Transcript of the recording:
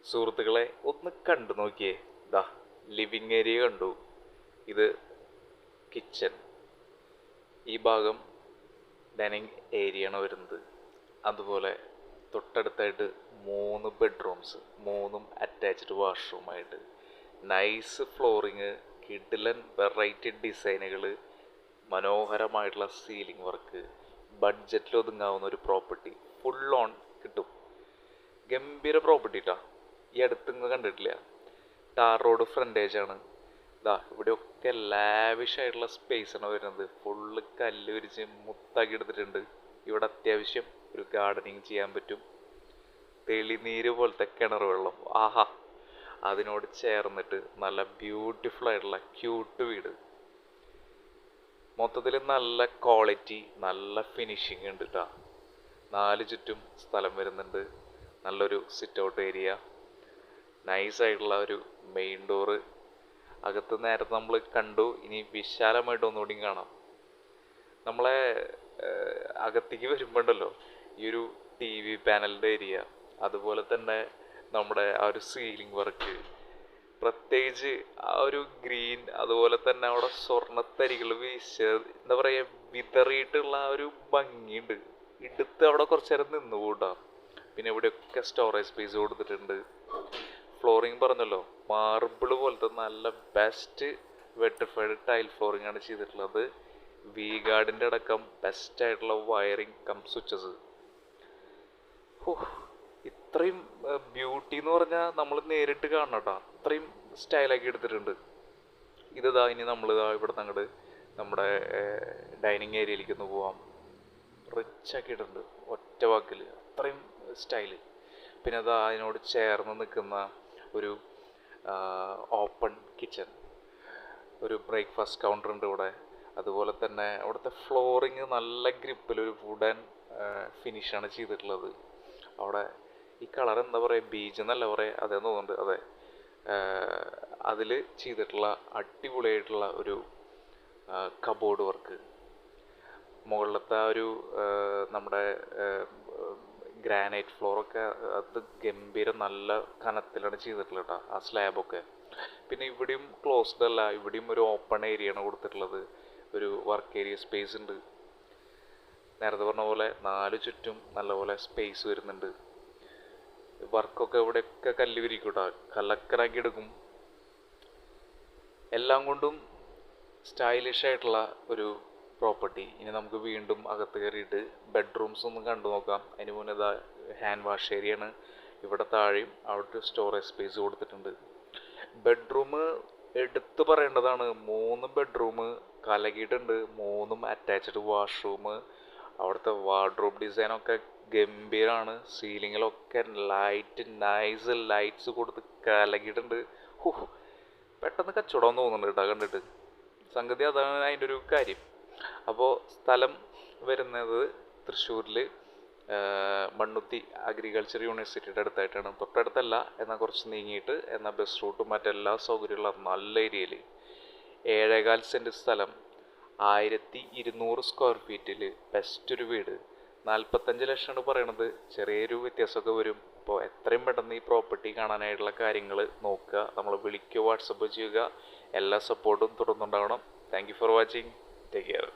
സുഹൃത്തുക്കളെ ഒന്ന് കണ്ടു നോക്കിയേ. ദാ ലിവിങ് ഏരിയ കണ്ടു. ഇത് കിച്ചൺ. ഈ ഭാഗം ഡൈനിങ് ഏരിയ ആണ് വരുന്നത്. അതുപോലെ തൊട്ടടുത്തായിട്ട് 3 ബെഡ്റൂംസ്, 3ഉം അറ്റാച്ച്ഡ് വാഷ്റൂമായിട്ട്. നൈസ് ഫ്ലോറിങ്, കിടിലൻ വെറൈറ്റി ഡിസൈനുകൾ, മനോഹരമായിട്ടുള്ള സീലിംഗ് വർക്ക്, ബഡ്ജറ്റിൽ ഒതുങ്ങാവുന്ന ഒരു പ്രോപ്പർട്ടി. ഫുൾ ഓൺ കിട്ടും. ഗംഭീര പ്രോപ്പർട്ടി ട്ടാ. ഈ അടുത്ത് കണ്ടിട്ടില്ല. ടാർ റോഡ് ഫ്രണ്ടേജ് ആണ്. ഇതാ ഇവിടെയൊക്കെ ലാവിഷ് ആയിട്ടുള്ള സ്പേസ് ആണ് വരുന്നത്. ഫുള്ള് കല്ല് വിരിച്ച് മുത്താക്കി എടുത്തിട്ടുണ്ട്. ഇവിടെ അത്യാവശ്യം ഒരു ഗാർഡനിങ് ചെയ്യാൻ പറ്റും. തെളിനീര് പോലത്തെ കിണർ വെള്ളം, ആഹാ. അതിനോട് ചേർന്നിട്ട് നല്ല ബ്യൂട്ടിഫുൾ ആയിട്ടുള്ള ക്യൂട്ട് വീട്. മൊത്തത്തിൽ നല്ല ക്വാളിറ്റി, നല്ല ഫിനിഷിങ് ഉണ്ട് കേട്ടോ. 4 ചുറ്റും സ്ഥലം വരുന്നുണ്ട്. നല്ലൊരു സിറ്റ് ഔട്ട് ഏരിയ, നൈസായിട്ടുള്ള ഒരു മെയിൻ ഡോറ്. അകത്ത് നേരത്തെ നമ്മൾ കണ്ടു. ഇനി വിശാലമായിട്ട് ഒന്നുകൂടി കാണാം. നമ്മളെ അകത്തേക്ക് വരുമ്പോണ്ടല്ലോ, ഈ ഒരു TV പാനലിൻ്റെ ഏരിയ, അതുപോലെ തന്നെ നമ്മുടെ ആ ഒരു സീലിംഗ് വർക്ക്, പ്രത്യേകിച്ച് ആ ഒരു ഗ്രീൻ, അതുപോലെ തന്നെ അവിടെ സ്വർണ്ണത്തരികൾ എന്താ പറയുക, വിതറിയിട്ടുള്ള ആ ഒരു ഭംഗിയുണ്ട്. എടുത്ത് അവിടെ കുറച്ചു നേരം നിന്നുകൂടാ. പിന്നെ ഇവിടെയൊക്കെ സ്റ്റോറേജ് സ്പേസ് കൊടുത്തിട്ടുണ്ട്. ഫ്ലോറിങ് പറഞ്ഞല്ലോ, മാർബിൾ പോലത്തെ നല്ല ബെസ്റ്റ് വെട്രിഫൈഡ് ടൈൽ ഫ്ലോറിംഗ് ആണ് ചെയ്തിട്ടുള്ളത്. വി ഗാർഡിൻ്റെ അടക്കം ബെസ്റ്റ് ആയിട്ടുള്ള വയറിങ് കം സ്വിച്ചസ്. ഇത്രയും ബ്യൂട്ടി എന്ന് പറഞ്ഞാൽ നമ്മൾ നേരിട്ട് കാണണം കേട്ടോ. അത്രയും സ്റ്റൈലാക്കി എടുത്തിട്ടുണ്ട്. ഇതാ ഇനി നമ്മൾ ഇവിടെ അങ്ങോട്ട് നമ്മുടെ ഡൈനിങ് ഏരിയയിലേക്ക് ഒന്ന് പോവാം. റിച്ച് ആക്കിയിട്ടുണ്ട് ഒറ്റ വാക്കിൽ, അത്രയും സ്റ്റൈല്. പിന്നെ അത് അതിനോട് ചേർന്ന് നിൽക്കുന്ന ഒരു ഓപ്പൺ കിച്ചൺ, ഒരു ബ്രേക്ക്ഫാസ്റ്റ് കൗണ്ടർ ഉണ്ട് ഇവിടെ. അതുപോലെ തന്നെ അവിടുത്തെ ഫ്ലോറിങ് നല്ല ഗ്രിപ്പിൽ ഒരു വുഡൻ ഫിനിഷാണ് ചെയ്തിട്ടുള്ളത്. അവിടെ ഈ കളർ എന്താ പറയുക, ബീച്ച് എന്നല്ല പറയുക, അതേ തോന്നുന്നുണ്ട്. അതെ, അതിൽ ചെയ്തിട്ടുള്ള അടിപൊളിയായിട്ടുള്ള ഒരു കബോർഡ് വർക്ക്. മുകളിലത്തെ ആ ഒരു നമ്മുടെ ഗ്രാനൈറ്റ് ഫ്ലോറൊക്കെ അത് ഗംഭീരം നല്ല കനത്തിലാണ് ചെയ്തിട്ടുള്ളത് കേട്ടോ, ആ സ്ലാബൊക്കെ. പിന്നെ ഇവിടെയും ക്ലോസ്ഡ് അല്ല, ഇവിടെയും ഒരു ഓപ്പൺ ഏരിയ ആണ് കൊടുത്തിട്ടുള്ളത്. ഒരു വർക്ക് ഏരിയ സ്പേസ് ഉണ്ട്. നേരത്തെ പറഞ്ഞ പോലെ 4 ചുറ്റും നല്ലപോലെ സ്പേസ് വരുന്നുണ്ട്. വർക്കൊക്കെ ഇവിടെയൊക്കെ കല്ല് വിരിക്കും കേട്ടോ, കലക്കറാക്കി എടുക്കും. എല്ലാം കൊണ്ടും സ്റ്റൈലിഷ് ആയിട്ടുള്ള ഒരു പ്രോപ്പർട്ടി. ഇനി നമുക്ക് വീണ്ടും അകത്ത് കയറിയിട്ട് ബെഡ്റൂംസ് ഒന്ന് കണ്ടു നോക്കാം. അതിന് മുന്നേ ഇതാ ഹാൻഡ് വാഷ് ഏരിയ ആണ്. ഇവിടെ താഴെയും അവിടെ സ്റ്റോറേജ് സ്പേസ് കൊടുത്തിട്ടുണ്ട്. ബെഡ്റൂം എടുത്തു പറയേണ്ടതാണ്. 3 ബെഡ്റൂം കലകിയിട്ടുണ്ട്. 3ഉം അറ്റാച്ച്ഡ് വാഷ്റൂം. അവിടുത്തെ വാർഡ്രോബ് ഡിസൈനൊക്കെ ഗംഭീരമാണ്. സീലിങ്ങിലൊക്കെ ലൈറ്റ്, നൈസ് ലൈറ്റ്സ് കൊടുത്ത് കലകിയിട്ടുണ്ട്. പെട്ടെന്ന് കച്ചവടം തോന്നുന്നുണ്ട് കേട്ടോ കണ്ടിട്ട്. സംഗതി അതാണ് അതിൻ്റെ ഒരു കാര്യം. അപ്പോൾ സ്ഥലം വരുന്നത് തൃശ്ശൂരിൽ മണ്ണുത്തി അഗ്രികൾച്ചർ യൂണിവേഴ്സിറ്റിയുടെ അടുത്തായിട്ടാണ്. തൊട്ടടുത്തല്ല, എന്നാൽ കുറച്ച് നീങ്ങിയിട്ട്, എന്നാൽ ബസ് റൂട്ടും മറ്റെല്ലാ സൗകര്യമുള്ള നല്ല ഏരിയയിൽ. 7.25 സെൻറ്റ് സ്ഥലം, 1200 സ്ക്വയർ ഫീറ്റിൽ ബെസ്റ്റ് ഒരു വീട്. 45 ലക്ഷമാണ് പറയണത്. ചെറിയൊരു വ്യത്യാസമൊക്കെ വരും. അപ്പോൾ എത്രയും പെട്ടെന്ന് ഈ പ്രോപ്പർട്ടി കാണാനായിട്ടുള്ള കാര്യങ്ങൾ നോക്കുക. നമ്മൾ വിളിക്കുക, വാട്സപ്പ് ചെയ്യുക. എല്ലാ സപ്പോർട്ടും തുടർന്നുണ്ടാവണം. Thank you for watching. Take care.